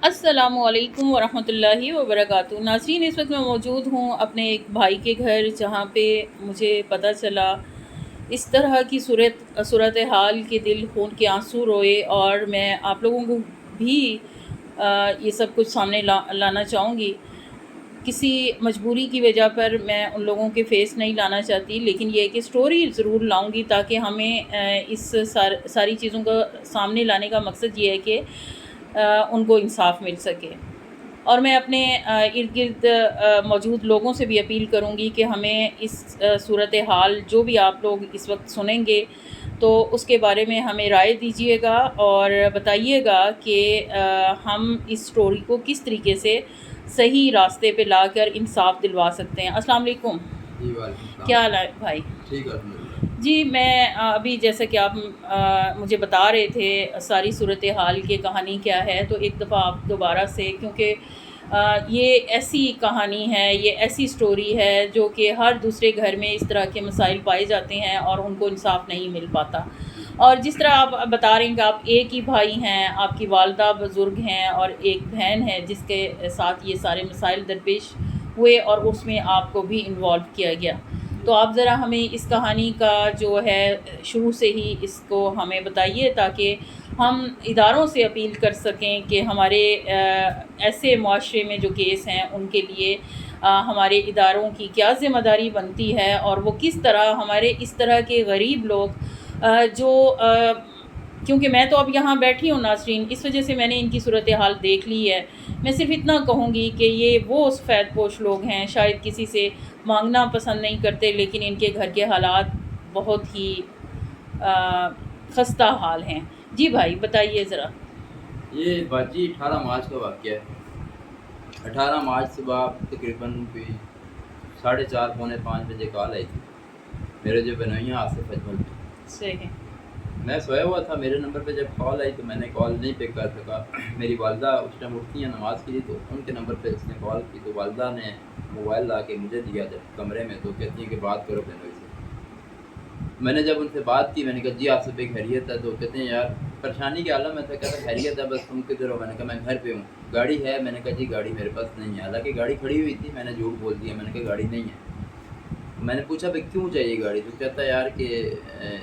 अस्सलामुअलैकुम वरहमतुल्लाहि वबरकातुहू। नाज़रीन, इस वक्त मैं मौजूद हूँ अपने एक भाई के घर, जहाँ पे मुझे पता चला इस तरह की सूरत हाल के दिल खून के आंसू रोए। और मैं आप लोगों को भी ये सब कुछ सामने लाना चाहूँगी। किसी मजबूरी की वजह पर मैं उन लोगों के फेस नहीं लाना चाहती, लेकिन ये कि स्टोरी ज़रूर लाऊंगी ताकि हमें इस सारी चीज़ों का सामने लाने का मकसद ये है कि उनको इंसाफ मिल सके। और मैं अपने इर्द गिर्द मौजूद लोगों से भी अपील करूंगी कि हमें इस सूरत हाल जो भी आप लोग इस वक्त सुनेंगे तो उसके बारे में हमें राय दीजिएगा और बताइएगा कि हम इस स्टोरी को किस तरीके से सही रास्ते पे लाकर इंसाफ दिलवा सकते हैं। अस्सलाम वालेकुम। जी वालेकुम सलाम। क्या हाल है भाई? ठीक है अल्हम्दुलिल्लाह। जी, मैं अभी जैसा कि आप मुझे बता रहे थे सारी सूरत हाल की कहानी क्या है, तो एक दफ़ा आप दोबारा से, क्योंकि ये ऐसी कहानी है, ये ऐसी स्टोरी है जो कि हर दूसरे घर में इस तरह के मसाइल पाए जाते हैं और उनको इंसाफ नहीं मिल पाता। और जिस तरह आप बता रहे हैं कि आप एक ही भाई हैं, आपकी वालदा बुज़ुर्ग हैं और एक बहन है जिसके साथ ये सारे मसाइल दरपेश हुए और उसमें आपको भी इन्वॉल्व किया गया। तो आप ज़रा हमें इस कहानी का जो है शुरू से ही इसको हमें बताइए ताकि हम इदारों से अपील कर सकें कि हमारे ऐसे मुआशरे में जो केस हैं उनके लिए हमारे इदारों की क्या ज़िम्मेदारी बनती है और वो किस तरह हमारे इस तरह के गरीब लोग जो क्योंकि मैं तो अब यहाँ बैठी हूँ नाज़रीन, इस वजह से मैंने इनकी सूरत हाल देख ली है। मैं सिर्फ़ इतना कहूँगी कि ये वो सफ़ेद पोश लोग हैं, शायद किसी से मांगना पसंद नहीं करते, लेकिन इनके घर के हालात बहुत ही खस्ता हाल हैं। जी भाई, बताइए ज़रा। ये बाजी 18 मार्च का वाक़या है। 18 मार्च सुबह तकरीबन कोई 4:30 पौने 5 बजे कॉल आई थी मेरे जो बनैया आसिफ अजमल पे। सही। मैं सोया हुआ था, मेरे नंबर पे जब कॉल आई तो मैंने कॉल नहीं पिक कर सका। मेरी वालदा उस टाइम उठती हैं नमाज़ के लिए, तो उनके नंबर पे उसने कॉल की, तो वालदा ने मोबाइल ला के मुझे दिया जब कमरे में, तो कहती हैं कि बात करो बहनोई से। मैंने जब उनसे बात की, मैंने कहा जी आसिफ भाई खैरियत है? तो कहते हैं यार परेशानी के आलम में था। कहता खैरियत है, बस तुम किधर हो? मैंने कहा मैं घर पे हूँ। गाड़ी है? मैंने कहा जी गाड़ी मेरे पास नहीं है। हालांकि गाड़ी खड़ी हुई थी, मैंने झूठ बोल दिया, मैंने कहा गाड़ी नहीं है। मैंने पूछा भाई क्यों चाहिए गाड़ी? तो कहता यार कि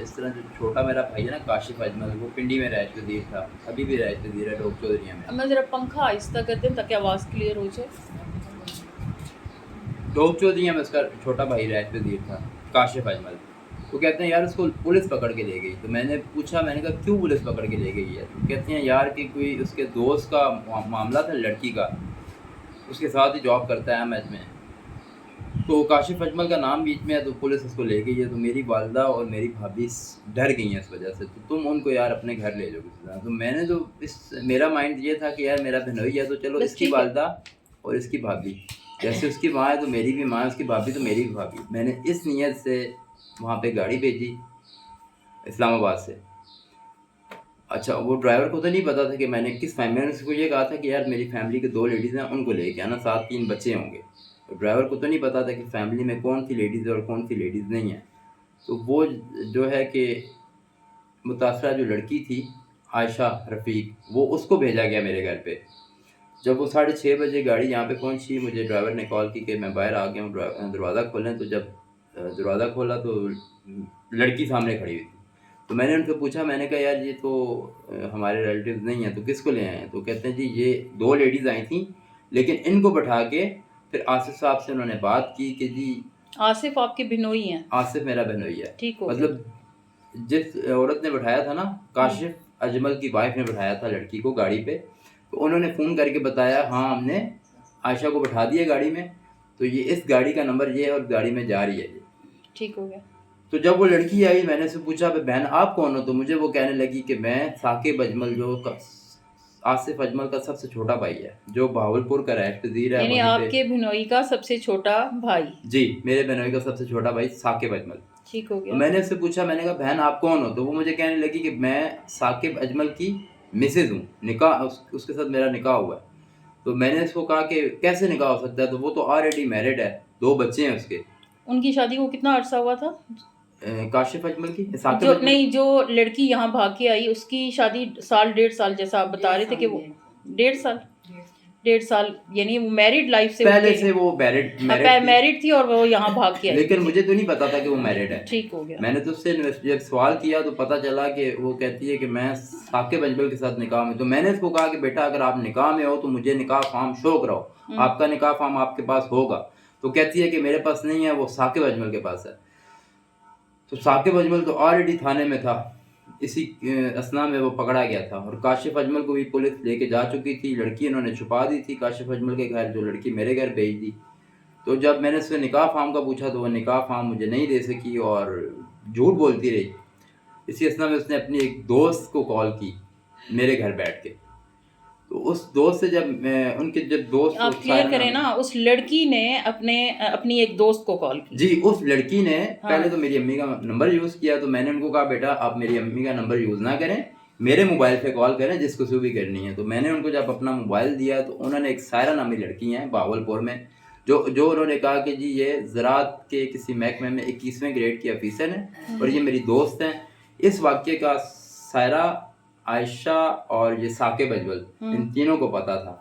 इस तरह जो छोटा मेरा भाई है ना काशिफ अजमल, वो पिंडी में रह पज़ीर था, अभी भी रह पज़ीर है डोक चौधरिया में। अब मैं ज़रा पंखा आहिस्ता कर दें ताकि आवाज़ क्लियर हो जाए। डोक चौधरिया में उसका छोटा भाई रह पज़ीर था, काशिफ अजमल। तो कहते हैं यार उसको पुलिस पकड़ के ले गई। तो मैंने पूछा, मैंने कहा क्यों पुलिस पकड़ के ले गई है? तो कहते हैं यार कि कोई उसके दोस्त का मामला था, लड़की का, उसके साथ ही जॉब करता है अहमद में, तो काशिफ अजमल का नाम बीच में है, तो पुलिस उसको ले गई है। तो मेरी वालदा और मेरी भाभी डर गई हैं इस वजह से, तो तुम उनको यार अपने घर ले जाओ किसी तरह। तो मैंने तो मेरा माइंड ये था कि यार मेरा बहनोई है, तो चलो बस इसकी ठीक है। वालदा और इसकी भाभी, जैसे उसकी माँ है तो मेरी भी माँ है, उसकी भाभी तो मेरी भी भाभी। मैंने इस नीयत से वहाँ पे गाड़ी भेजी इस्लामाबाद से। अच्छा, वो ड्राइवर को तो नहीं पता था कि मैंने किस फैमिली, मैंने उसको ये कहा था कि यार मेरी फैमिली के 2 लेडीज़ हैं, उनको लेके आना, साथ 3 बच्चे होंगे। तो ड्राइवर को तो नहीं पता था कि फैमिली में कौन सी लेडीज़ है और कौन सी लेडीज़ नहीं है। तो वो जो है कि मुतासरा जो लड़की थी आयशा रफ़ीक, वो उसको भेजा गया मेरे घर पे। जब वो 6:30 बजे गाड़ी यहाँ पे पहुँची, मुझे ड्राइवर ने कॉल की कि मैं बाहर आ गया हूँ, दरवाज़ा खोलें। तो जब दरवाज़ा खोला तो लड़की सामने खड़ी हुई थी। तो मैंने उनसे पूछा, मैंने कहा यार ये तो हमारे रिलेटिव्स नहीं हैं, तो किसको ले आए हैं? तो कहते हैं जी ये 2 लेडीज़ आई थी, लेकिन इनको बैठा के फिर आसिफ साहब से उन्होंने बात की कि जी आसिफ आपके बिनोई हैं? आसिफ मेरा बहनोई है। ठीक हो गया। मतलब जिस औरत ने बैठाया था ना, काशिफ अजमल की वाइफ ने बैठाया था लड़की को गाड़ी पे, तो उन्होंने फ़ोन करके बताया हाँ हमने आयशा को बैठा दिया गाड़ी में, तो ये इस गाड़ी का नंबर ये है और गाड़ी में जा रही है ये। ठीक हो गया। तो जब वो लड़की आई, मैंने उससे पूछा बहन आप कौन हो? तो मुझे वो कहने लगी कि मैं साकिब अजमल, जो आसिफ अजमल का सबसे छोटा भाई है, जो बहावलपुर का रह पज़ीर है यानी वहीं पे। आपके बिनोई का सबसे छोटा भाई। जी, मेरे बहनोई का सबसे छोटा भाई साकिब अजमल। ठीक हो तो गया। मैंने उससे पूछा, मैंने कहा बहन आप कौन हो? तो वो मुझे कहने लगी कि मैं साकिब अजमल की मिसेज़ हूँ, निकाह उसके साथ मेरा निकाह हुआ है। तो मैंने उसको कहा कि कैसे निकाह हो सकता है? तो वो तो ऑलरेडी मैरिड है, 2 बच्चे हैं उसके। उनकी शादी को कितना अरसा हुआ था? काशिफ अजमल की, साकिब जो अजमल। नहीं, जो लड़की यहाँ भाग के आई उसकी शादी साल 1.5 साल जैसा आप बता रहे थे कि वो 1.5 साल 1.5 साल, यानी मैरिड लाइफ से पहले उनके- से वो मैरिड थी और वो यहाँ भाग के आई लेकिन थी। मुझे तो नहीं पता था कि वो मैरिड है। ठीक हो गया। मैंने तो उससे जब सवाल किया तो पता चला कि वो कहती है कि मैं साकिब अजमल के साथ निकाह में। तो मैंने उसको कहा कि बेटा अगर आप निकाह में हो तो मुझे निकाह फॉर्म शो कराओ, आपका निकाह फॉर्म आपके पास होगा। तो कहती है कि मेरे पास नहीं है, वो साकिब अजमल के पास है। तो साकिब अजमल तो ऑलरेडी थाने में था, इसी असना में वो पकड़ा गया था। और काशिफ अजमल को भी पुलिस लेके जा चुकी थी। लड़की इन्होंने छुपा दी थी काशिफ अजमल के घर, जो लड़की मेरे घर भेज दी। तो जब मैंने उससे निकाह फार्म का पूछा तो वो निकाह फार्म मुझे नहीं दे सकी और झूठ बोलती रही। इसी असना में उसने अपनी एक दोस्त को कॉल की मेरे घर बैठ के। तो उस दोस्त से जब दोस्त आप क्लियर करें ना, उस लड़की ने अपनी एक दोस्त को कॉल की। जी, उस लड़की ने हाँ। पहले तो मेरी अम्मी का नंबर यूज़ किया। तो मैंने उनको कहा बेटा आप मेरी अम्मी का नंबर यूज़ ना करें, मेरे मोबाइल पे कॉल करें जिसको से भी करनी है। तो मैंने उनको जब अपना मोबाइल दिया तो उन्होंने एक सायरा नामी लड़की है बावलपुर में, जो उन्होंने कहा कि जी ये ज़राअत के किसी महकमे में 21वें ग्रेड की ऑफिसर हैं और ये मेरी दोस्त हैं। इस वाक़े का सायरा, आयशा और ये साकिब अजमल, इन तीनों को पता था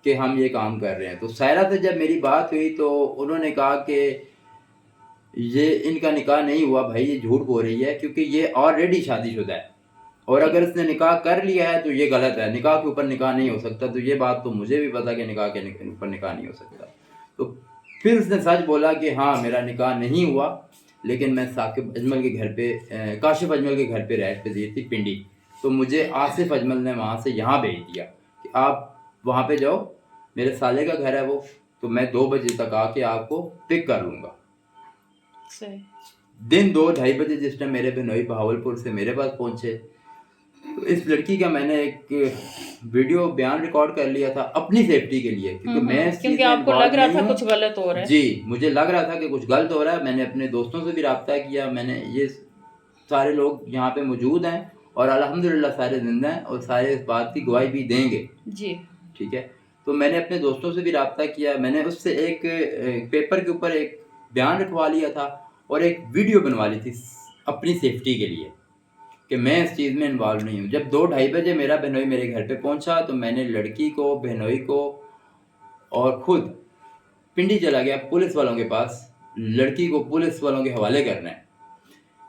कि हम ये काम कर रहे हैं। तो सायरा से जब मेरी बात हुई तो उन्होंने कहा कि ये इनका निकाह नहीं हुआ भाई, ये झूठ बोल रही है क्योंकि ये ऑलरेडी शादीशुदा है और अगर इसने निकाह कर लिया है तो ये गलत है, निकाह के ऊपर निकाह नहीं हो सकता। तो ये बात तो मुझे भी पता कि निकाह के ऊपर निकाह नहीं हो सकता। तो फिर उसने सच बोला कि हाँ मेरा निकाह नहीं हुआ, लेकिन मैं साकिब अजमल के घर पे, काशिफ अजमल के घर पे रहत पजीर थी पिंडी। तो मुझे आसिफ अजमल ने वहाँ से यहाँ भेज दिया कि आप वहाँ पे जाओ, मेरे साले का घर है वो, तो मैं 2 बजे तक आके आपको पिक कर लूँगा। दिन 2-2:30 बजे जिस टाइम मेरे बहनोई बहावलपुर से मेरे पास पहुँचे तो इस लड़की का मैंने एक वीडियो बयान रिकॉर्ड कर लिया था अपनी सेफ्टी के लिए, क्योंकि आपको लग रहा था कुछ गलत हो रहा है। जी, मुझे लग रहा था कि कुछ गलत हो रहा है। मैंने अपने दोस्तों से भी रब्ता किया, मैंने ये सारे लोग यहाँ पे मौजूद हैं और अल्हम्दुलिल्लाह सारे जिंदा हैं और सारे इस बात की गवाही भी देंगे जी, ठीक है। तो मैंने अपने दोस्तों से भी रब्ता किया, मैंने उससे एक पेपर के ऊपर एक बयान लिखवा लिया था और एक वीडियो बनवा ली थी अपनी सेफ्टी के लिए कि मैं इस चीज़ में इन्वॉल्व नहीं हूँ। जब 2-2:30 बजे मेरा बहनोई मेरे घर पे पहुँचा तो मैंने लड़की को, बहनोई को और ख़ुद पिंडी चला गया पुलिस वालों के पास, लड़की को पुलिस वालों के हवाले करना है।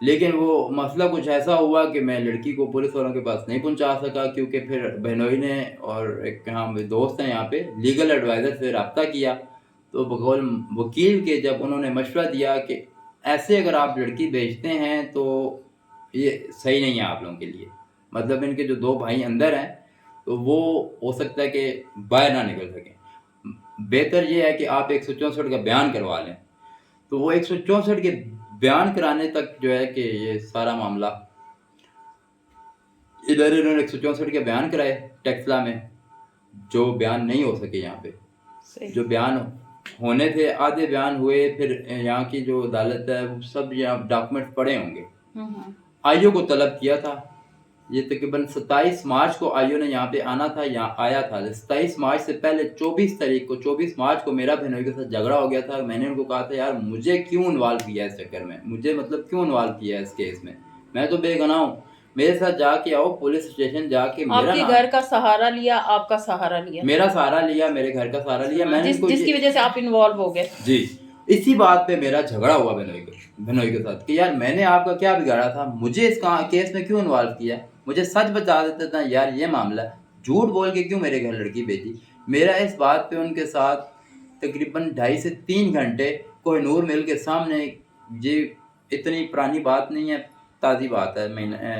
लेकिन वो मसला कुछ ऐसा हुआ कि मैं लड़की को पुलिस वालों के पास नहीं पहुंचा सका क्योंकि फिर बहनोई ने और एक यहाँ दोस्त हैं यहाँ पे लीगल एडवाइज़र से रब्ता किया। तो बकौल वकील के जब उन्होंने मशवरा दिया कि ऐसे अगर आप लड़की भेजते हैं तो ये सही नहीं है आप लोगों के लिए, मतलब इनके जो 2 भाई अंदर हैं तो वो हो सकता है कि बाहर ना निकल सकें, बेहतर ये है कि आप 164 का बयान करवा लें। तो वो 164 के बयान कराने तक जो है कि ये सारा मामला इधर इन्होंने 164 के बयान कराए टेक्सला में, जो बयान नहीं हो सके यहाँ पे, जो बयान होने थे आधे बयान हुए। फिर यहाँ की जो अदालत है वो सब यहाँ डॉक्यूमेंट पड़े होंगे। आईओ को तलब किया था, ये तकरीबन 27 मार्च को आईओ ने यहाँ पे आना था, यहाँ आया था। 27 मार्च से पहले 24 मार्च को मेरा बहनोई के साथ झगड़ा हो गया था। मैंने उनको कहा था यार मुझे क्यों इन्वॉल्व किया इस चक्कर में, मुझे मतलब क्यों इन्वॉल्व किया इस केस में, मैं तो बेगुनाह हूँ, मेरे साथ जाके आओ पुलिस स्टेशन जाके। आपके घर का सहारा लिया, आपका सहारा लिया, मेरा सहारा लिया, मेरे घर का सहारा लिया मैंने, जिसकी वजह से आप इन्वॉल्व हो गए। जी, इसी बात पे मेरा झगड़ा हुआ बहनोई के साथ कि यार मैंने आपका क्या बिगाड़ा था, मुझे इस केस में क्यों इन्वॉल्व किया, मुझे सच बता देते था यार ये मामला, झूठ बोल के क्यों मेरे घर लड़की भेजी। मेरा इस बात पे उनके साथ तकरीबन 2.5 से 3 घंटे कोहिनूर मिल के सामने, ये इतनी पुरानी बात नहीं है, ताज़ी बात है,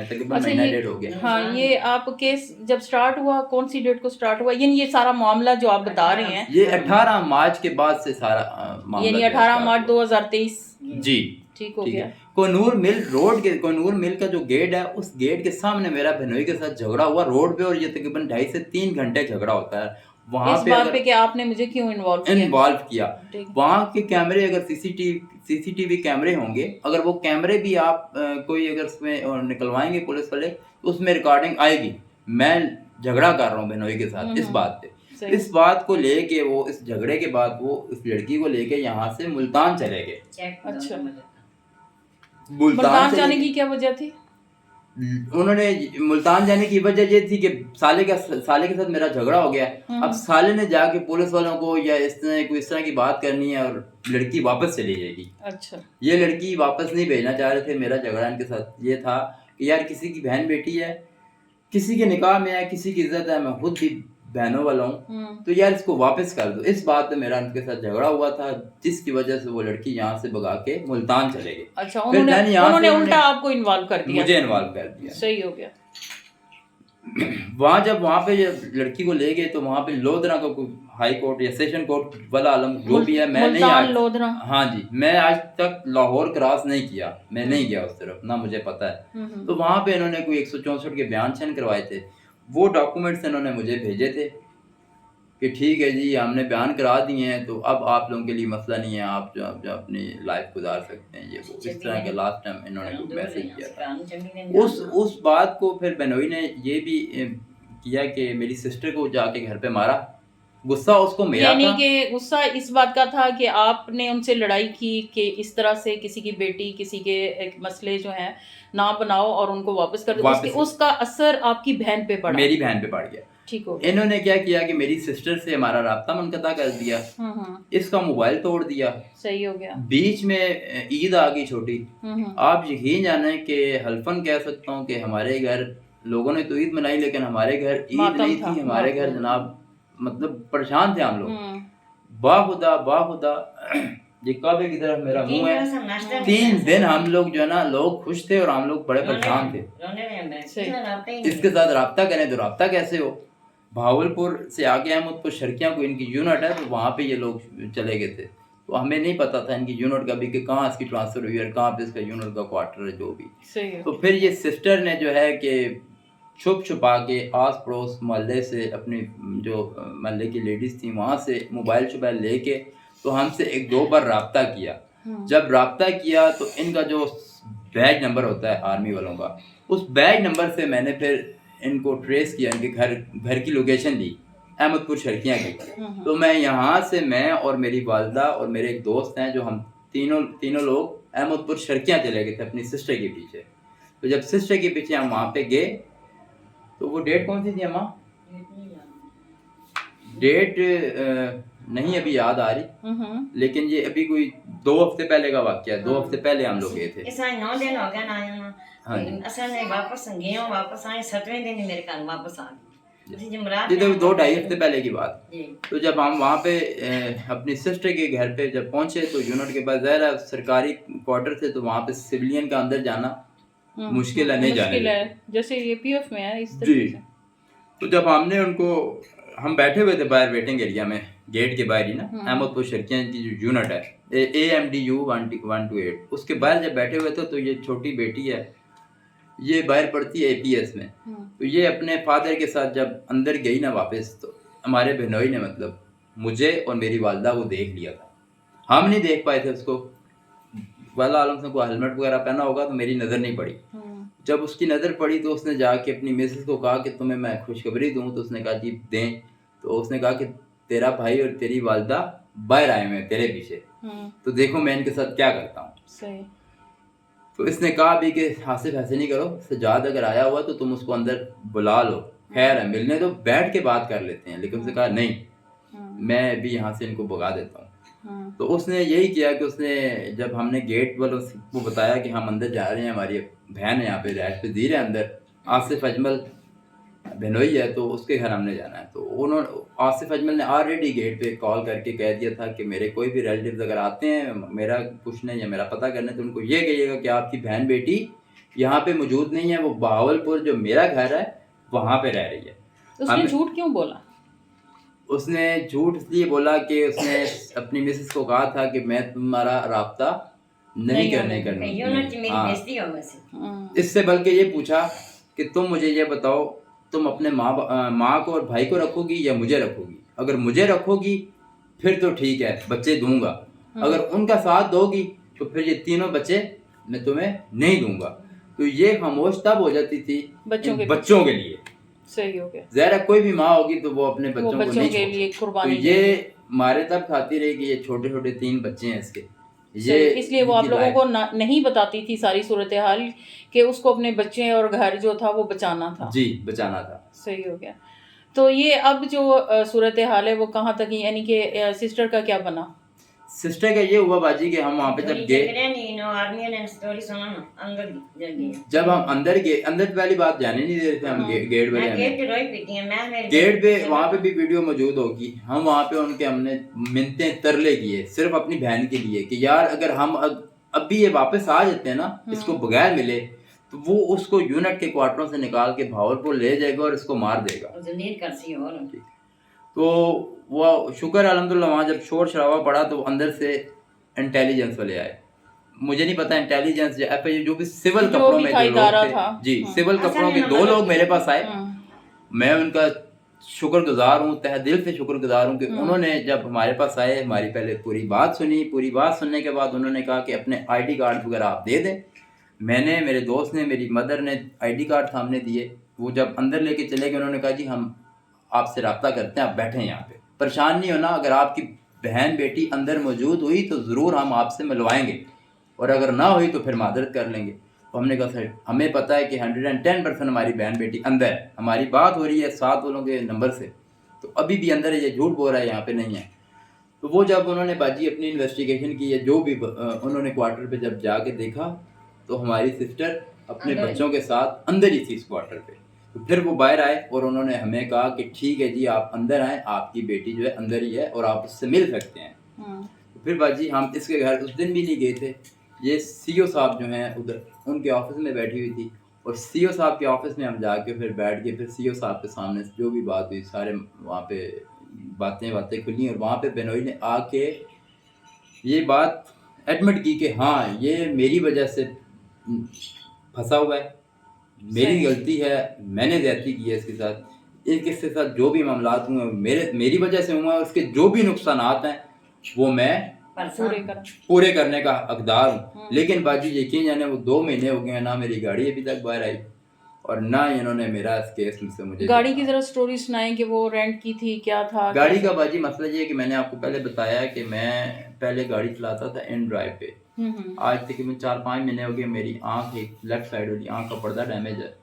तकरीबन महीना 1.5 हो गया। हाँ, ये आप केस जब स्टार्ट हुआ कौन सी डेट को स्टार्ट हुआ, यानी ये सारा मामला जो आप बता रहे हैं ये 18 मार्च के बाद से सारा मामला, यानी 18 मार्च 2023 जी ठीक हो गया। कोहिनूर मिल रोड के, कोहिनूर मिल का जो गेट है उस गेट के सामने मेरा बहनोई के साथ झगड़ा हुआ रोड पे, और ये तकरीबन 2.5 से 3 घंटे झगड़ा होता है वहाँ पे। बात पे कि आपने मुझे क्यों इन्वॉल्व किया वहाँ के कैमरे, अगर सीसीटीवी कैमरे होंगे, अगर वो कैमरे भी आप कोई अगर उसमें निकलवाएंगे पुलिस वाले तो उसमें रिकॉर्डिंग आएगी। मैं झगड़ा कर रहा हूँ बहनोई के साथ इस बात पे, इस बात को लेके वो इस झगड़े के बाद वो इस लड़की को लेके यहाँ से मुल्तान चले गए। अच्छा, मुल्तान जाने की क्या वजह थी? उन्होंने मुल्तान जाने की वजह ये थी कि साले के साथ मेरा झगड़ा हो गया। अब साले ने जाके पुलिस वालों को या इस तरह की बात करनी है और लड़की वापस चली जाएगी। अच्छा। ये लड़की वापस नहीं भेजना चाह रहे थे। मेरा झगड़ा इनके साथ ये था कि यार किसी की बहन बेटी है, किसी के निकाह में है, किसी की इज्जत है, मैं खुद भी बहनों वाला हूँ, तो यार इसको वापस कर दो। इस बात पे मेरा उनके साथ झगड़ा हुआ था, जिसकी वजह से वो लड़की यहाँ से भगा के मुल्तान चले गए। अच्छा, उन्होंने उल्टा आपको इन्वॉल्व कर दिया? मुझे इन्वॉल्व कर दिया। सही हो गया। वहाँ पे लड़की को ले गए तो वहाँ पे लोधरा का कोई हाई कोर्ट या सेशन कोर्ट वाला आलम जो भी है, मैं नहीं आज लोधरा। हाँ जी, मैं आज तक लाहौर क्रॉस नहीं किया, मैं नहीं गया उस तरफ, ना मुझे पता है। तो वहाँ पे इन्होंने कोई 164 के बयान छन करवाए थे। वो डॉक्यूमेंट्स इन्होंने मुझे भेजे थे कि ठीक है जी, हमने बयान करा दिए हैं, तो अब आप लोगों के लिए मसला नहीं है, आप जो अपनी लाइफ गुजार सकते हैं। ये वो इस तरह के लास्ट टाइम इन्होंने मैसेज किया था। उस बात को फिर बेनोई ने ये भी किया कि मेरी सिस्टर को जाके घर पे मारा। गुस्सा उसको मेरा था। यानी कि गुस्सा इस बात का था कि आपने उनसे लड़ाई की कि इस तरह से किसी की बेटी, किसी के एक मसले जो हैं ना बनाओ और उनको वापस कर दो। उसका असर आपकी बहन पे पड़ा? मेरी बहन पे पड़ गया। ठीक हो। इन्होंने क्या किया कि मेरी सिस्टर से हमारा राब्ता मुनक़ता कर दिया, इसका मोबाइल तोड़ दिया। सही हो गया। बीच में ईद आ गई छोटी। आप यकीन जाने कि हल्फन कह सकता हूँ कि हमारे घर लोगों ने तो ईद मनाई, लेकिन हमारे घर ईद नहीं थी। हमारे घर जनाब मतलब परेशान थे हम लोग। बाखुदा ये काबे की तरफ मेरा मुंह है। 3 दिन हम लोग जो है ना, लोग खुश थे और हम लोग बड़े परेशान थे। इसके साथ राब्ता करें तो राब्ता कैसे हो। भावलपुर से आगे अहमदपुर शर्कियाँ को इनकी यूनिट है, तो वहाँ पे ये लोग चले गए थे। तो हमें नहीं पता था इनकी यूनिट का भी कि कहाँ इसकी ट्रांसफ़र हुई और कहाँ पे इसका यूनिट का क्वार्टर है, जो भी। तो फिर ये सिस्टर ने जो है कि छुप छुपा के आस पड़ोस मोहल्ले से, अपनी जो मोहल्ले की लेडीज़ थी वहाँ से मोबाइल शोबाइल लेके तो हमसे 1-2 बार रब्ता किया। जब रब्ता किया तो इनका जो बैज नंबर होता है आर्मी वालों का, उस बैज नंबर से मैंने फिर इनको ट्रेस किया, इनके घर की लोकेशन ली अहमदपुर शर्कियाँ की। तो मैं यहाँ से, मैं और मेरी वालदा और मेरे एक दोस्त हैं, जो हम तीनों लोग अहमदपुर शर्कियाँ चले गए थे अपनी सिस्टर के पीछे। तो जब सिस्टर के पीछे हम वहाँ पे गए तो वो डेट कौन सी थी अम्मा? डेट नहीं अभी याद आ रही, लेकिन ये अभी कोई 2 हफ्ते पहले का वाक़या है। 2 हफ्ते पहले हम लोग गए थे। ऐसा 9 दिन हो गया ना आया। असल में वापस गए, वापस आए 7वें दिन ही मेरे घर वापस आ गए। ये तो 2-2.5 हफ्ते पहले की बात। तो जब हम वहाँ पे अपनी सिस्टर के घर पे जब पहुँचे तो यूनिट के पास ज़ाहिर सरकारी क्वार्टर थे, तो वहाँ पे सिविलियन का अंदर जाना मुश्किल है, नहीं जाने है, जैसे ये पीएफ में है इस तरह से। तो जब हमने उनको, हम बैठे हुए थे बाहर वेटिंग एरिया में, गेट के बाहर ही ना, अहमदपुर शर्कियाँ की जो यूनिट है AMDU 128, उसके बाहर जब बैठे हुए थे तो ये छोटी बेटी है, ये बाहर पढ़ती है APS में। तो ये अपने फादर के साथ जब अंदर गई ना वापस, तो हमारे बहनोई ने मतलब मुझे और मेरी वालदा को देख लिया था। हम नहीं देख पाए थे उसको, वाला आलम से कोई हेलमेट वगैरह पहना होगा तो मेरी नज़र नहीं पड़ी। जब उसकी नज़र पड़ी तो उसने जाके अपनी मिसेस को कहा कि तुम्हें मैं खुशखबरी दूं, तो उसने कहा जी दें। तो उसने कहा कि तेरा भाई और तेरी वालदा बाहर आए हुए हैं तेरे पीछे, तो देखो मैं इनके साथ क्या करता हूँ। तो इसने कहा भी कि हासिफ ऐसे नहीं करो, सजाद अगर आया हुआ तो तुम उसको अंदर बुला लो, खैर है मिलने तो बैठ के बात कर लेते हैं। लेकिन उसने कहा नहीं, मैं भी यहाँ से इनको भगा देता हूँ। तो उसने यही किया कि उसने, जब हमने गेट वालों को बताया कि हम अंदर जा रहे हैं, हमारी बहन है यहाँ पे रैश पे दी है अंदर, आसिफ अजमल बहनोई है, तो उसके घर हमने जाना है। तो उन्होंने, आसिफ अजमल ने ऑलरेडी गेट पे कॉल करके कह दिया था कि मेरे कोई भी रिलेटिव्स अगर आते हैं मेरा पूछने या मेरा पता करने, तो उनको ये कहिएगा कि आपकी बहन बेटी यहाँ पे मौजूद नहीं है, वो बहावलपुर जो मेरा घर है वहाँ पे रह रही है। उसने झूठ क्यों बोला? उसने झूठ इसलिए बोला कि उसने अपनी मिसेस को कहा था कि मैं तुम्हारा राब्ता नहीं करने इससे, बल्कि ये पूछा कि तुम मुझे ये बताओ, तुम अपने माँ को और भाई को रखोगी या मुझे रखोगी? अगर मुझे रखोगी फिर तो ठीक है, बच्चे दूंगा। अगर उनका साथ दोगी तो फिर ये तीनों बच्चे मैं तुम्हें नहीं दूंगा। तो ये खामोश तब हो जाती थी बच्चों के लिए। सही हो गया। ज़रा कोई भी माँ होगी तो वो अपने बच्चों को नहीं के लिए कुर्बानी। तो ये मारे तब खाती रही कि ये छोटे छोटे 3 बच्चे हैं इसके, ये इसलिए वो आप इनकी लोगों लाइफ- को नहीं बताती थी सारी सूरत हाल कि उसको अपने बच्चे और घर जो था वो बचाना था। जी बचाना था। सही हो गया। तो ये अब जो सूरत हाल है वो कहाँ तक, यानी कि सिस्टर का क्या बना? सिस्टर का ये हुआ बाजी कि हम वहाँ पे जब गए, आर्मी ने स्टोरी सुना ना, अंदर जब गए, जब हम अंदर गए, अंदर वाली बात जाने नहीं दे रहे थे हम, गेट वाले मैं गेट हमें पे रोई पीटी है, मैं मेरे गेट पे, वहाँ पे भी वीडियो मौजूद होगी। हम वहाँ पे उनके हमने मिन्नतें तरले किए सिर्फ अपनी बहन के लिए कि यार अगर हम अभी ये वापस आ जाते हैं ना, इसको बगैर मिले, तो वो उसको यूनिट के क्वार्टरों से निकाल के भावलपुर ले जाएगा और इसको मार देगा। जलील कर सी और तो वो शुक्र अल्हम्दुलिल्लाह, वहाँ जब शोर शराबा पड़ा तो अंदर से इंटेलिजेंस वाले आए। मुझे नहीं पता इंटेलिजेंस जो भी सिविल जो कपड़ों भी में था जो लोग इदारा थे, था। जी सिविल कपड़ों के दो लोग मेरे पास आए। मैं उनका शुक्रगुजार हूँ, तहे दिल से शुक्रगुजार हूँ कि उन्होंने जब हमारे पास आए, हमारी पहले पूरी बात सुनी। पूरी बात सुनने के बाद उन्होंने कहा कि अपने आईडी कार्ड वगैरह आप दे दें। मैंने, मेरे दोस्त ने, मेरी मदर ने आईडी कार्ड सामने दिए। वो जब अंदर लेके चले गए, उन्होंने कहा जी हम आपसे रब्ता करते हैं, आप बैठें यहाँ पे, परेशान नहीं होना, अगर आपकी बहन बेटी अंदर मौजूद हुई तो ज़रूर हम आपसे मिलवाएंगे, और अगर ना हुई तो फिर मादरत कर लेंगे। तो हमने कहा सर हमें पता है कि 110% हमारी बहन बेटी अंदर है, हमारी बात हो रही है 7 वालों के नंबर से, तो अभी भी अंदर है, ये झूठ बोल रहा है यहाँ पे नहीं है। तो वो जब उन्होंने बाजी अपनी इन्वेस्टिगेशन की, है जो भी उन्होंने क्वार्टर पे जब जाके देखा तो हमारी सिस्टर अपने बच्चों के साथ अंदर ही थी इस क्वार्टर पे। तो फिर वो बाहर आए और उन्होंने हमें कहा कि ठीक है जी आप अंदर आएँ, आपकी बेटी जो है अंदर ही है और आप उससे मिल सकते हैं। तो फिर बाजी हम इसके घर उस दिन भी नहीं गए थे। ये सीओ साहब जो हैं उधर उनके ऑफिस में बैठी हुई थी, और सीओ साहब के ऑफिस में हम जाके फिर बैठ के फिर सीओ साहब के सामने जो भी बात हुई सारे वहाँ पे बातें खुली, और वहाँ पे बेनोई ने आके ये बात एडमिट की कि हाँ ये मेरी वजह से फंसा हुआ है, मेरी गलती है, मैंने ज्यादती की है इसके साथ, इनके साथ जो भी मामलात हुए मेरी वजह से हुआ है, उसके जो भी नुकसानात हैं वो मैं पूरे करने का हकदार हूँ। लेकिन बाजी यकीन जाने वो 2 महीने हो गए ना मेरी गाड़ी अभी तक बाहर आई और ना इन्होंने मेरा इस केस से मुझे गाड़ी की जरा स्टोरी सुनाएं कि वो रेंट की थी, क्या था गाड़ी का बाजी मसला ये है कि मैंने आपको पहले बताया कि मैं पहले गाड़ी चलाता था इन ड्राइव पे। आज तकरीबन 4-5 महीने हो गए, मेरी आंख, एक लेफ्ट साइड वाली आंख का पर्दा डैमेज है,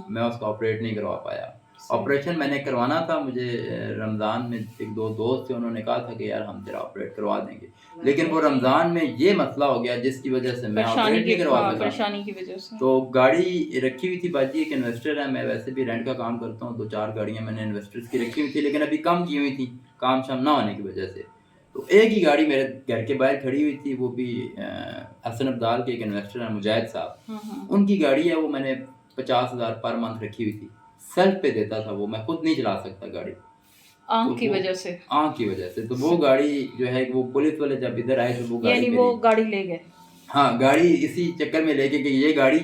मैं उसका ऑपरेट नहीं करवा पाया। ऑपरेशन मैंने करवाना था, मुझे रमज़ान में एक 2 दोस्त थे, उन्होंने कहा था कि यार हम तेरा ऑपरेट करवा देंगे, लेकिन वो रमज़ान में ये मसला हो गया जिसकी वजह से मैं ऑपरेट नहीं करवा सका, परेशानी की वजह से। तो गाड़ी रखी हुई थी बाजी, एक इन्वेस्टर है, मैं वैसे भी रेंट का काम करता हूँ, 2-4 गाड़ियाँ मैंने इन्वेस्टर्स की रखी हुई थी, लेकिन अभी कम की हुई थी काम शाम ना होने की वजह से। तो एक ही गाड़ी मेरे घर के बाहर खड़ी हुई थी, वो भी हसन अब्दाल के एक इन्वेस्टर हैं मुजाहिद साहब, उनकी गाड़ी है, वो मैंने 50,000 पर मंथ रखी हुई थी, सेल्फ पे देता था वो, मैं खुद नहीं चला सकता गाड़ी आंख की वजह से। आंख की वजह से तो वो गाड़ी जो है वो पुलिस वाले जब इधर आए तो वो गाड़ी यानी वो गाड़ी ले गए। हाँ गाड़ी इसी चक्कर में लेके कि ये गाड़ी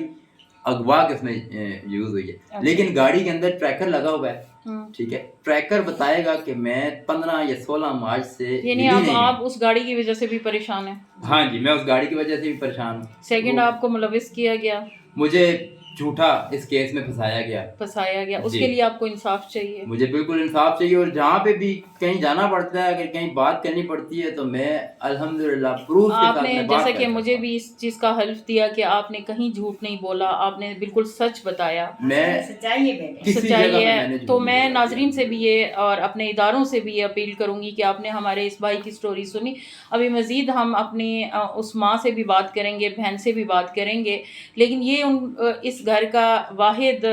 अगवा किसमें यूज हुई है, लेकिन गाड़ी के अंदर ट्रैकर लगा हुआ है, ठीक है, ट्रैकर बताएगा कि मैं 15 या 16 मार्च से, यानी आप उस गाड़ी की वजह से भी परेशान हैं? हाँ जी, मैं उस गाड़ी की वजह से भी परेशान हूँ। सेकंड आपको मुलविस किया गया, मुझे झूठा इस केस में फंसाया गया, उसके लिए आपको इंसाफ चाहिए। मुझे बिल्कुल इंसाफ चाहिए, और जहाँ पे भी कहीं जाना पड़ता है, अगर कहीं बात करनी पड़ती है तो मैं अल्हम्दुलिल्लाह प्रूफ के साथ आपने मैं बात जैसा कि मुझे भी इस चीज़ का हल्फ दिया कि आपने कहीं झूठ नहीं बोला, आपने बिल्कुल सच बताया, मैं सच्चाई है। तो मैं नाजरीन से भी ये और अपने इदारों से भी ये अपील करूँगी कि आपने हमारे इस भाई की स्टोरी सुनी, अभी मज़ीद हम अपनी उस माँ से भी बात करेंगे, बहन से भी बात करेंगे, लेकिन ये इस घर का वाहिद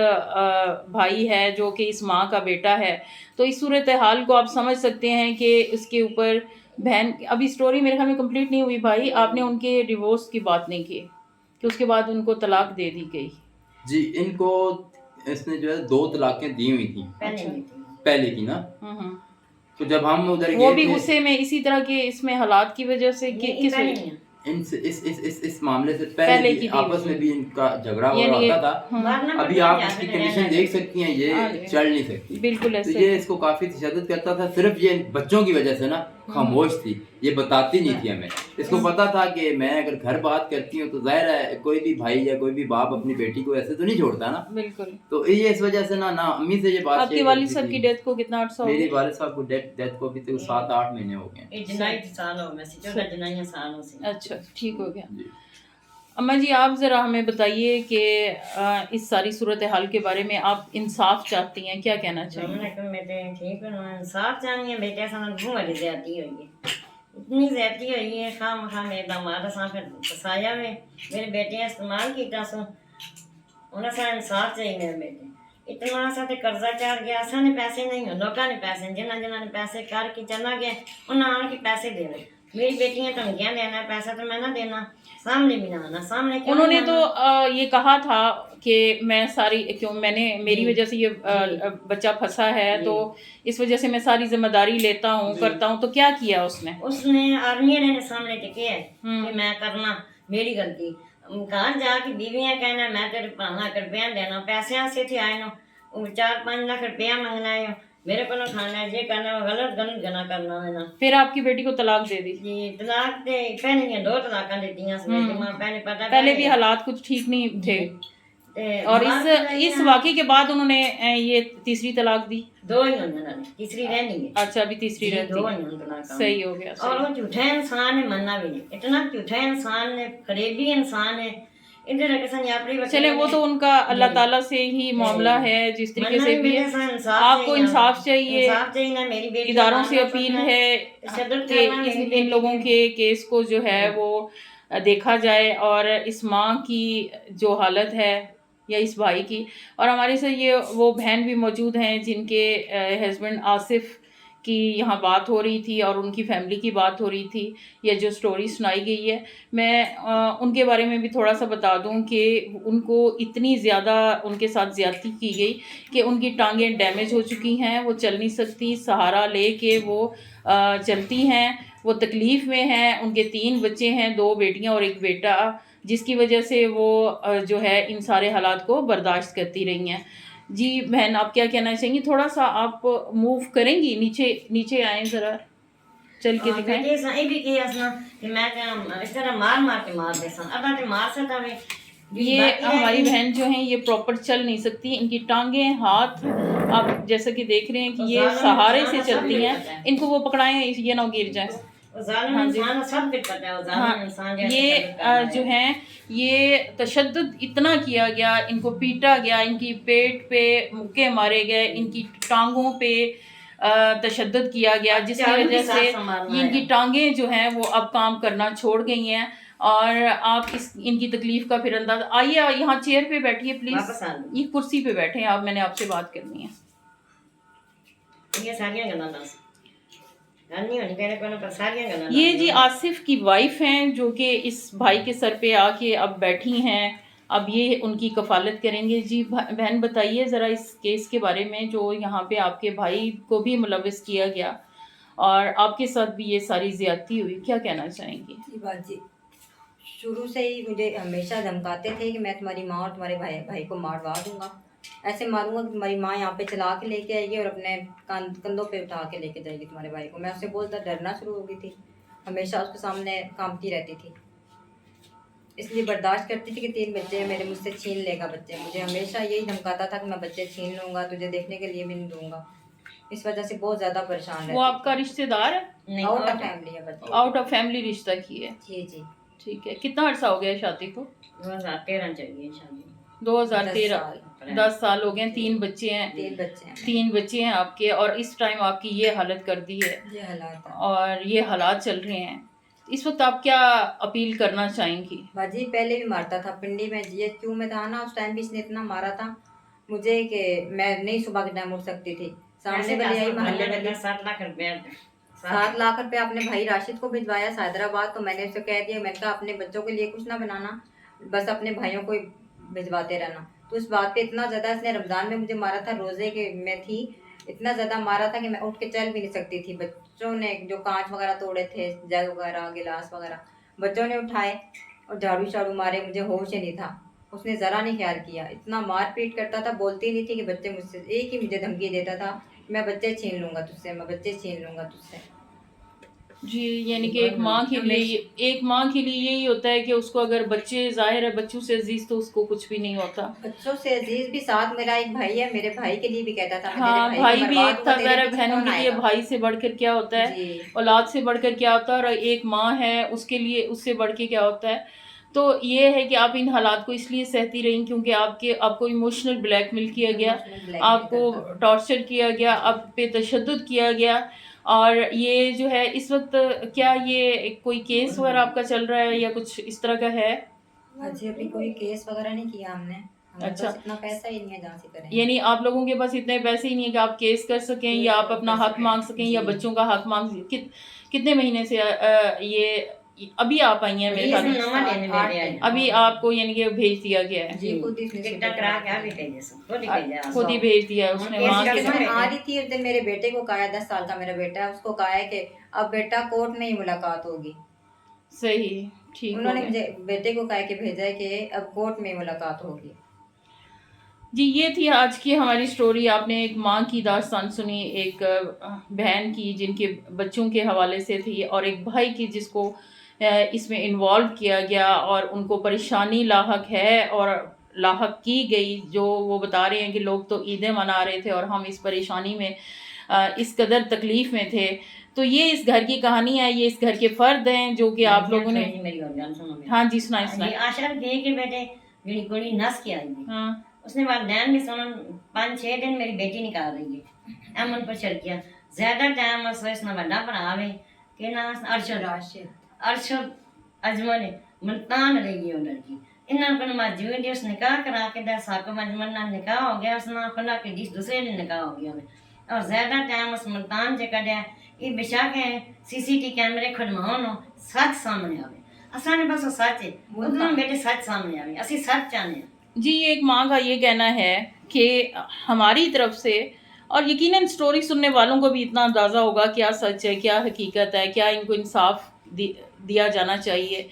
भाई है जो कि इस माँ का बेटा है, तो इस सूरत हाल को आप समझ सकते हैं कि इसके ऊपर बहन, अभी स्टोरी मेरे ख्याल में कंप्लीट नहीं हुई भाई, आपने उनके डिवोर्स की बात नहीं की कि उसके बाद उनको तलाक दे दी गई? जी, इनको इसने जो है 2 तलाकें दी हुई थी पहले की ना, तो जब हम उधर वो भी गुस्से में इसी तरह के इसमें हालात की वजह से इस मामले से पहले की आपस में भी इनका झगड़ा हो रहा था। अभी आप इसकी कंडीशन देख सकती हैं, ये चल नहीं सकती, बिल्कुल ऐसे। तो ये इसको काफी तशद्दुद करता था, सिर्फ ये बच्चों की वजह से ना खामोश थी, ये बताती नहीं थी हमें। इसको पता था कि मैं अगर घर बात करती हूँ तो जाहिर है कोई भी भाई या कोई भी बाप अपनी बेटी को ऐसे तो नहीं छोड़ता ना। बिल्कुल। तो ये इस वजह से ना अम्मी से ये बात आपके शेयर वालिद करती साहब की थी। डेथ को कितना अर्सा हो मेरे गया? वालिद साहब को डेथ को भी तो 7-8 महीने हो गए। ये जुनाई साल हो मैं से 14 जुनाई साल हो से। अच्छा, ठीक हो गया। जी। अम्मा जी, आप ज़रा हमें बताइए कि इस सारी सूरत हाल के बारे में आप इंसाफ चाहती हैं, क्या कहना चाहिए? हमने कहा बेटे ठीक है, इंसाफ चाहिए बेटे, सामने घूम ज्यादती हुई है, इतनी ज्यादती हुई है, खाम खा मेरे दामाद सा फिर फसाया में मेरे बेटे इस्तेमाल किया सो उन्हें सा इंसाफ चाहिए मेरे बेटे। इतना सा ते कर्जा चढ़ गया, असा ने पैसे नहीं हो, लोगों ने पैसे, जिन्होंने पैसे करके चला गया उन्हें आने के पैसे दे रहे। मेरी बेटियां धमकियां देना, पैसा तो मैं ना देना, सामने भी ना आना, सामने क्यों उन्होंने नहीं तो आना? ये कहा था कि मैं सारी क्यों मैंने मेरी जी। वजह से ये जी। बच्चा फंसा है, जी। तो इस वजह से मैं सारी जिम्मेदारी लेता हूँ, जी। करता हूँ। तो क्या किया उसने? उसने आर्मी ने सामने टिके है कि मैं करना, मेरी गलती। घर जाके बीवियां कहना मैं तेरे भाना कर बयान देना, पैसे से थे आए नो 4-5 लाख रुपया मंगना है मेरे को खाना है, ये करना है, गलत गलत गना करना है ना। फिर आपकी बेटी को तलाक दे दी? जी, तलाक ते पहले 2 तलाक देती हैं मेरी मां, पहले पता पहले भी हालात कुछ ठीक नहीं थे, ते और बाहर इस वाक़े के बाद उन्होंने ये तीसरी तलाक दी? 2 ही होने ना, तीसरी रहनी है। अच्छा, अभी तीसरी जी, रहती 2 है। ही होने तलाक। सही हो गया, और सही। वो झूठा इंसान है, मानना भी नहीं, इतना झूठा इंसान है, फरेबी इंसान है। इधर किसान यात्री बच्चे चले, वो तो उनका अल्लाह ताला से ही मामला है, जिस तरीके से भी है। आपको इंसाफ चाहिए, इंसाफ चाहिए ना, मेरी बेटी इदारों से अपील है तशद्दुद कि करना मेरी इन बेटी लोगों पे। के केस को जो है वो देखा जाए, और इस माँ की जो हालत है या इस भाई की, और हमारे साथ ये वो बहन भी मौजूद हैं जिनके हस्बैंड आसिफ की यहाँ बात हो रही थी और उनकी फैमिली की बात हो रही थी, या जो स्टोरी सुनाई गई है। मैं उनके बारे में भी थोड़ा सा बता दूं कि उनको इतनी ज़्यादा उनके साथ ज़्यादती की गई कि उनकी टांगें डैमेज हो चुकी हैं, वो चल नहीं सकती, सहारा ले के वो चलती हैं, वो तकलीफ़ में हैं। उनके 3 बच्चे हैं, 2 बेटियां और 1 बेटा, जिसकी वजह से वो जो है इन सारे हालात को बर्दाश्त करती रही हैं। जी बहन, आप क्या कहना चाहेंगी? थोड़ा सा आप मूव करेंगी, नीचे नीचे आएँ ज़रा, चल के दिखाएं। बेटे सही भी किया सना कि मैं इस तरह मार मार के मार दे सन, अब मार सकता है। ये हमारी बहन जो हैं ये प्रॉपर चल नहीं सकती, इनकी टांगें, हाथ आप जैसा कि देख रहे हैं कि ये सहारे से चलती हैं। इनको वो पकड़ाएं, ये ना गिर जाए। हाँ, सब कुछ पता है। हाँ, ये जो हैं ये तशद्दुद इतना किया गया, इनको पीटा गया, इनकी पेट पे मुक्के मारे गए, इनकी टांगों पे तशद्दुद किया गया, जिसकी वजह से इनकी टांगें जो हैं वो अब काम करना छोड़ गई हैं। और आप इनकी तकलीफ़ का फिर अंदाज़ा, आइए यहाँ चेयर पे बैठिए प्लीज़, ये कुर्सी पे बैठे हैं आप, मैंने आपसे बात करनी है। ये जी आसिफ की वाइफ हैं जो कि इस भाई के सर पे आके अब बैठी हैं, अब ये उनकी कफ़ालत करेंगे। जी बहन, बताइए ज़रा इस केस के बारे में, जो यहाँ पे आपके भाई को भी मुलविस किया गया और आपके साथ भी ये सारी ज़्यादती हुई, क्या कहना चाहेंगी? जी बाजी, शुरू से ही मुझे हमेशा धमकाते थे कि मैं तुम्हारी माँ और तुम्हारे भाई को मारवा दूंगा, ऐसे मारूंगा कि तुम्हारी माँ यहाँ पे चला के लेके आएगी और अपने कंधों पे उठा के लेके जाएगी तुम्हारे भाई को। मैं उससे बहुत ज़्यादा डरना शुरू हो गई थी, हमेशा उसके सामने कांपती रहती थी, इसलिए बर्दाश्त करती थी कि 3 बच्चे मेरे मुझसे छीन लेगा बच्चे। मुझे हमेशा यही धमकाता था कि मैं बच्चे छीन लूँगा, तुझे देखने के लिए भी नहीं दूंगा। इस वजह से बहुत ज़्यादा परेशान रहती। वो आपका रिश्तेदार है? आउट ऑफ फैमिली है बच्चे। आउट ऑफ फैमिली रिश्ता की है? जी जी। ठीक है। कितना अर्सा हो गया शादी को? 2013 चाहिए शादी। 2013, 10 साल हो गए। 3 बच्चे हैं? 3 बच्चे हैं आपके, और इस टाइम आपकी ये हालत कर दी है, ये हालात है और ये हालात चल रहे हैं। इस वक्त आप क्या अपील करना चाहेंगी? बाजी, पहले भी मारता था पिंडी में, GHQ में था ना, उस टाइम भी इसने इतना मारा था मुझे कि मैं नहीं सुबह के टाइम उठ सकती थी। सामने वाली आई महल्ले वाली 7 लाख रुपया 7 लाख रुपया अपने भाई राशिद को भिजवाया हैदराबाद। तो मैंने उसे कह दिया, मैंने कहा अपने बच्चों के लिए कुछ ना बनाना, बस अपने भाइयों को भिजवाते रहना। तो उस बात पे इतना ज़्यादा इसने रमज़ान में मुझे मारा था, रोज़े के में थी, इतना ज़्यादा मारा था कि मैं उठ के चल भी नहीं सकती थी। बच्चों ने जो कांच वगैरह तोड़े थे, जग वगैरह गिलास वगैरह, बच्चों ने उठाए और झाड़ू शाड़ू मारे, मुझे होश ही नहीं था। उसने ज़रा नहीं ख्याल किया, इतना मार पीट करता था, बोलती नहीं थी कि बच्चे मुझसे, एक ही मुझे धमकी देता था, मैं बच्चे छीन लूँगा तुझसे, मैं बच्चे छीन लूँगा तुझसे। जी, यानी कि एक माँ के लिए यही होता है कि उसको अगर बच्चे, ज़ाहिर है बच्चों से अजीज तो उसको कुछ भी नहीं होता। बच्चों से अजीज भी, साथ मेरा एक भाई है, मेरे भाई के लिए भी कहता था मैं तेरे हाँ, भाई को भाई भी बर्बाद एक दूंगा, था, तेरे ज़ाहिर है पीछे बहनों कौन के लिए आएगा। भाई से बढ़कर क्या होता है, जी औलाद से बढ़कर क्या होता है, और एक माँ है उसके लिए उससे बढ़ के क्या होता है। तो ये है कि आप इन हालात को इसलिए सहती रहीं क्योंकि आपको इमोशनल ब्लैकमेल किया गया, इमोशनल ब्लैकमेल आपको करता था। टॉर्चर किया गया, आप पे तशद्दुद किया गया। और ये जो है इस वक्त, क्या ये कोई केस वगैरह आपका चल रहा है या कुछ इस तरह का है? अजी अभी कोई केस वगैरह नहीं किया हमने, हमारे अच्छा, पास इतना पैसा ही नहीं है जहाँ से करें। यानी आप लोगों के पास इतने पैसे ही नहीं है कि आप केस कर सकें या आप अपना कर हक सके मांग सकें या जी। बच्चों का हक मांग कितने महीने से ये अभी आप आई हैं मेरे ये ख्याल इसमें में? नवा देने में दे आए अभी आपको यानी कि भेज दिया गया है? जी खुद ही टिकटा करा के अभी भेजे सब खुद ही भेजा खुद ही भेज दिया है उसने केस वहाँ कर के। सकते मैं आ रही थी उस दिन, मेरे बेटे को कहा है, 10 साल का मेरा बेटा है, उसको कहा है कि अब बेटा कोर्ट में ही मुलाकात होगी। सही, ठीक हो उन्होंने गया। मुझे बेटे को कहा कि भेजा है कि अब कोर्ट में ही मुलाकात होगी। जी, ये थी आज की हमारी स्टोरी। आपने एक माँ की दास्तान सुनी, एक बहन की जिनके बच्चों के हवाले से थी, और एक भाई की जिसको इसमें इन्वॉल्व किया गया और उनको परेशानी लाहक है और लाहक की गई। जो वो बता रहे हैं कि लोग तो ईदें मना रहे थे और हम इस परेशानी में इस कदर तकलीफ़ में थे। तो ये इस घर की कहानी है, ये इस घर के फ़र्द हैं जो कि आप लोगों ने। मेरी और गल सुनो मेरी। हाँ जी, सुनाएं ये सुनाएं। आशा के बेटे मेरी कुड़ी नस के आई थी, हाँ उसने वालदैन भी सुनन 5-6 दिन मेरी बेटी निकाल रही है अमन पर चल किया ज्यादा टाइम और इसना बड़ा भरा आवे के ना अरशद अरशद अजमल मुल्तान रही है वो लड़की। इन्होंने को मौजूद है, उस निकाह करा के दस साकम अजमल ना निकाह हो गया, उसना खुला के जिस दूसरे दिन निकाह हो गया उन्हें। और ज्यादा टाइम उस मुल्तान से कढ़िया ये बेशक है सीसीटी कैमरे खुलवाओ नो सच सामने आवे। असाने बस वो सच है उतना बेटे सच सामने आवे, असि सच चाहते हैं। जी, एक माँ का ये कहना है कि हमारी तरफ से, और यकीनन स्टोरी सुनने वालों को भी इतना अंदाज़ा होगा क्या सच है, क्या हकीकत है, क्या इनको इंसाफ दिया जाना चाहिए।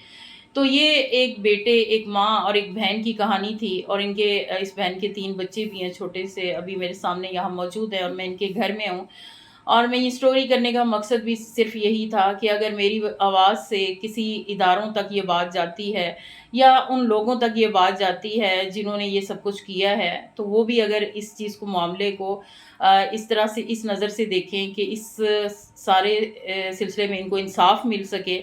तो ये एक बेटे, एक माँ और एक बहन की कहानी थी, और इनके इस बहन के 3 बच्चे भी हैं छोटे से, अभी मेरे सामने यहाँ मौजूद है और मैं इनके घर में हूँ। और मैं ये स्टोरी करने का मकसद भी सिर्फ यही था कि अगर मेरी आवाज़ से किसी इदारों तक ये बात जाती है या उन लोगों तक ये बात जाती है जिन्होंने ये सब कुछ किया है, तो वो भी अगर इस चीज़ को, मामले को इस तरह से, इस नज़र से देखें कि इस सारे सिलसिले में इनको इंसाफ मिल सके।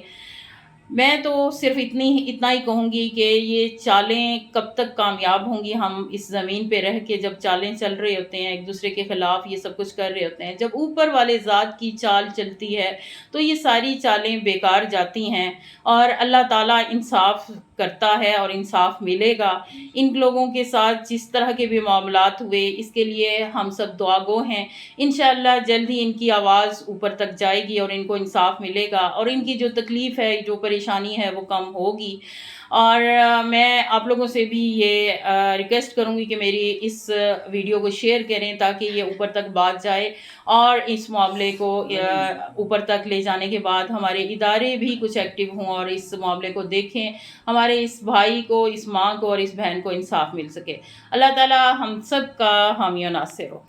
मैं तो सिर्फ़ इतना ही कहूँगी कि ये चालें कब तक कामयाब होंगी। हम इस ज़मीन पे रह के जब चालें चल रहे होते हैं, एक दूसरे के ख़िलाफ़ ये सब कुछ कर रहे होते हैं, जब ऊपर वाले ज़ात की चाल चलती है तो ये सारी चालें बेकार जाती हैं और अल्लाह ताला इंसाफ़ करता है और इंसाफ मिलेगा। इन लोगों के साथ जिस तरह के भी मामलात हुए, इसके लिए हम सब दुआगो हैं। इंशाअल्लाह जल्द ही इनकी आवाज़ ऊपर तक जाएगी और इनको इंसाफ मिलेगा और इनकी जो तकलीफ़ है, जो परेशानी है, वो कम होगी। और मैं आप लोगों से भी ये रिक्वेस्ट करूँगी कि मेरी इस वीडियो को शेयर करें ताकि ये ऊपर तक बात जाए और इस मामले को ऊपर तक ले जाने के बाद हमारे इदारे भी कुछ एक्टिव हों और इस मामले को देखें, हमारे इस भाई को, इस माँ को और इस बहन को इंसाफ मिल सके। अल्लाह ताला हम सब का हामी और नासिर हो।